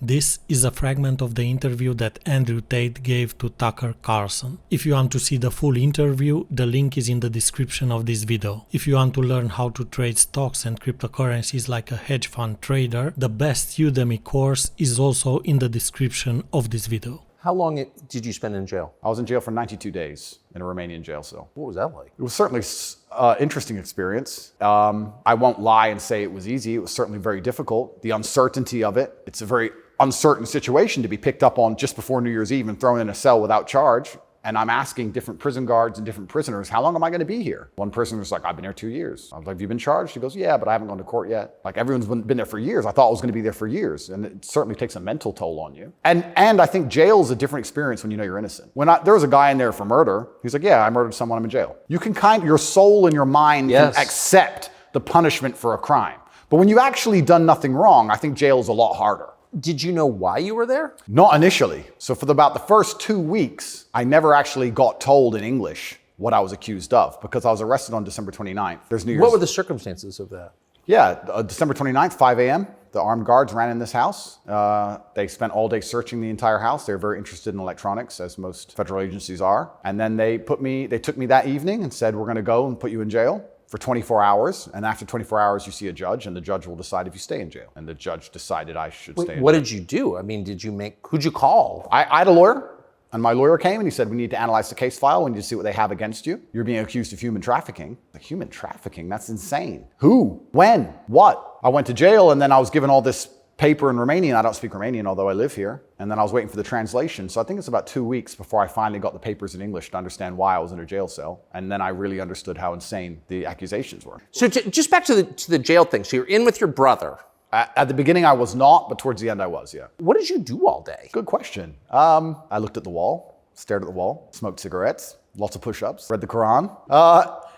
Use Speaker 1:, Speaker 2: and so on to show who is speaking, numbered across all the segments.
Speaker 1: This is a fragment of the interview that Andrew Tate gave to Tucker Carlson. If you want to see the full interview, the link is in the description of this video. If you want to learn how to trade stocks and cryptocurrencies like a hedge fund trader, the best Udemy course is also in the description of this video.
Speaker 2: How long did you spend in jail?
Speaker 3: I was in jail for 92 days in a Romanian jail cell.
Speaker 2: What was that like?
Speaker 3: It was certainly an interesting experience. I won't lie and say it was easy. It was certainly very difficult. The uncertainty of it. It's a very uncertain situation to be picked up on just before New Year's Eve and thrown in a cell without charge. And I'm asking different prison guards and different prisoners, how long am I going to be here? One prisoner's like, I've been here 2 years. I was like, have you been charged? He goes, yeah, but I haven't gone to court yet. Like, everyone's been there for years. I thought I was going to be there for years. And it certainly takes a mental toll on you. And I think jail's a different experience when you know you're innocent. There was a guy in there for murder. He's like, yeah, I murdered someone, I'm in jail. You can your soul and your mind can accept the punishment for a crime. But when you've actually done nothing wrong, I think jail is a lot harder.
Speaker 2: Did you know why you were there?
Speaker 3: Not initially. So for about the first 2 weeks, I never actually got told in English what I was accused of because I was arrested on December 29th. There's New Year's.
Speaker 2: What were the circumstances of that?
Speaker 3: Yeah, December 29th, 5 a.m. The armed guards ran in this house. They spent all day searching the entire house. They were very interested in electronics, as most federal agencies are. And then they took me that evening and said, we're going to go and put you in jail for 24 hours. And after 24 hours, you see a judge, and the judge will decide if you stay in jail. And the judge decided I should stay in jail.
Speaker 2: What did you do? I mean, who'd you call?
Speaker 3: I had a lawyer. And my lawyer came and he said, we need to analyze the case file. We need to see what they have against you. You're being accused of human trafficking. Like, human trafficking? That's insane. Who? When? What? I went to jail and then I was given all this paper in Romanian. I don't speak Romanian, although I live here. And then I was waiting for the translation. So I think it's about 2 weeks before I finally got the papers in English to understand why I was in a jail cell. And then I really understood how insane the accusations were.
Speaker 2: So just back to the jail thing. So you're in with your brother.
Speaker 3: At the beginning, I was not, but towards the end, I was, yeah.
Speaker 2: What did you do all day?
Speaker 3: Good question. I looked at the wall, stared at the wall, smoked cigarettes, lots of push-ups, read the Quran.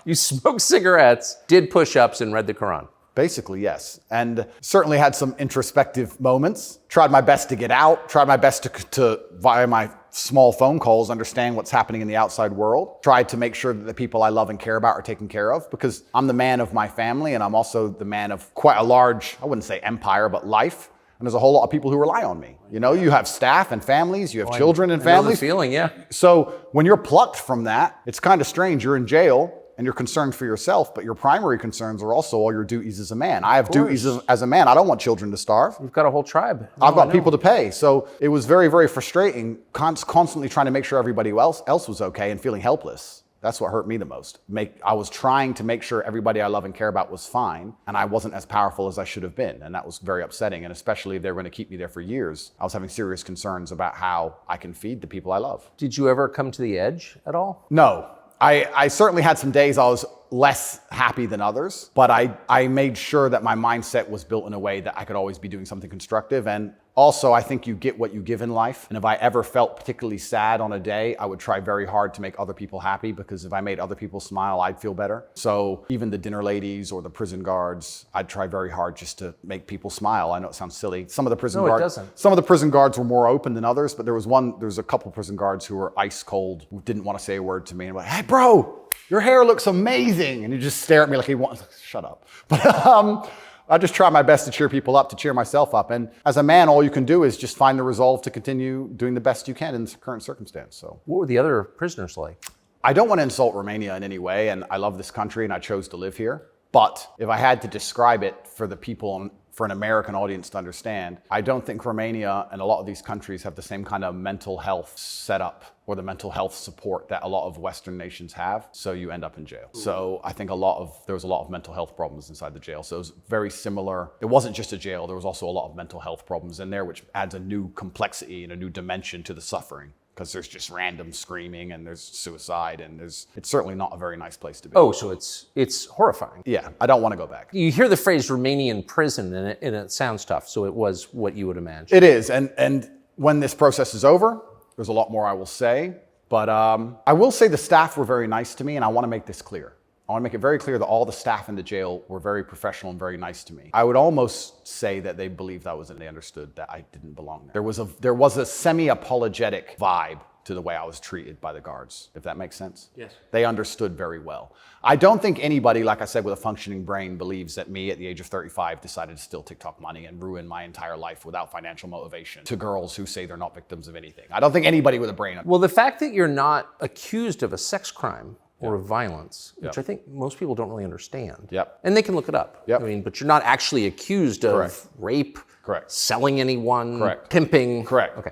Speaker 2: You smoked cigarettes, did push-ups, and read the Quran.
Speaker 3: Basically, yes. And certainly had some introspective moments. Tried my best to get out. Tried my best to via my small phone calls, understand what's happening in the outside world. Tried to make sure that the people I love and care about are taken care of, because I'm the man of my family and I'm also the man of quite a large, I wouldn't say empire, but life. And there's a whole lot of people who rely on me. You know, you have staff and families, you have children and families.
Speaker 2: I know the feeling, yeah.
Speaker 3: So when you're plucked from that, it's kind of strange. You're in jail and you're concerned for yourself, but your primary concerns are also all your duties as a man. I have duties as a man. I don't want children to starve.
Speaker 2: You've got a whole tribe.
Speaker 3: I've got people to pay. So it was very, very frustrating, constantly trying to make sure everybody else was okay and feeling helpless. That's what hurt me the most. I was trying to make sure everybody I love and care about was fine, and I wasn't as powerful as I should have been, and that was very upsetting, and especially if they were going to keep me there for years. I was having serious concerns about how I can feed the people I love.
Speaker 2: Did you ever come to the edge at all?
Speaker 3: No. I certainly had some days I was less happy than others, but I made sure that my mindset was built in a way that I could always be doing something constructive. And also, I think you get what you give in life. And if I ever felt particularly sad on a day, I would try very hard to make other people happy, because if I made other people smile, I'd feel better. So even the dinner ladies or the prison guards, I'd try very hard just to make people smile. I know it sounds silly. Some of the prison guards were more open than others, but there was a couple prison guards who were ice cold, who didn't want to say a word to me. And I'm like, hey, bro, your hair looks amazing. And you just stare at me like he wants, shut up. But I just try my best to cheer people up, to cheer myself up. And as a man, all you can do is just find the resolve to continue doing the best you can in this current circumstance. So,
Speaker 2: what were the other prisoners like?
Speaker 3: I don't want to insult Romania in any way, and I love this country and I chose to live here. But if I had to describe it for the people, for an American audience to understand, I don't think Romania and a lot of these countries have the same kind of mental health setup or the mental health support that a lot of Western nations have. So you end up in jail. So I think there was a lot of mental health problems inside the jail. So it was very similar. It wasn't just a jail. There was also a lot of mental health problems in there, which adds a new complexity and a new dimension to the suffering. Because there's just random screaming and there's suicide and it's certainly not a very nice place to be.
Speaker 2: Oh, so it's horrifying.
Speaker 3: Yeah, I don't want to go back.
Speaker 2: You hear the phrase Romanian prison and it sounds tough. So it was what you would imagine.
Speaker 3: It is, and when this process is over, there's a lot more I will say. But I will say the staff were very nice to me, and I want to make this clear. I want to make it very clear that all the staff in the jail were very professional and very nice to me. I would almost say that they believed they understood that I didn't belong there. There was a semi-apologetic vibe to the way I was treated by the guards, if that makes sense.
Speaker 2: Yes.
Speaker 3: They understood very well. I don't think anybody, like I said, with a functioning brain believes that me at the age of 35 decided to steal TikTok money and ruin my entire life without financial motivation to girls who say they're not victims of anything. I don't think anybody with a brain.
Speaker 2: Well, the fact that you're not accused of a sex crime or of violence, which I think most people don't really understand.
Speaker 3: Yep.
Speaker 2: And they can look it up.
Speaker 3: Yep.
Speaker 2: I mean, but you're not actually accused of
Speaker 3: Correct.
Speaker 2: rape,
Speaker 3: Correct.
Speaker 2: selling anyone,
Speaker 3: Correct.
Speaker 2: pimping.
Speaker 3: Correct.
Speaker 2: Okay.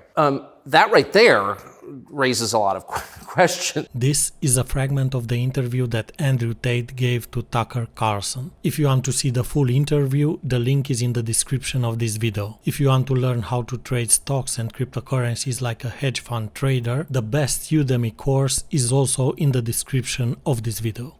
Speaker 2: That right there raises a lot of questions.
Speaker 1: This is a fragment of the interview that Andrew Tate gave to Tucker Carlson. If you want to see the full interview, the link is in the description of this video. If you want to learn how to trade stocks and cryptocurrencies like a hedge fund trader, the best Udemy course is also in the description of this video.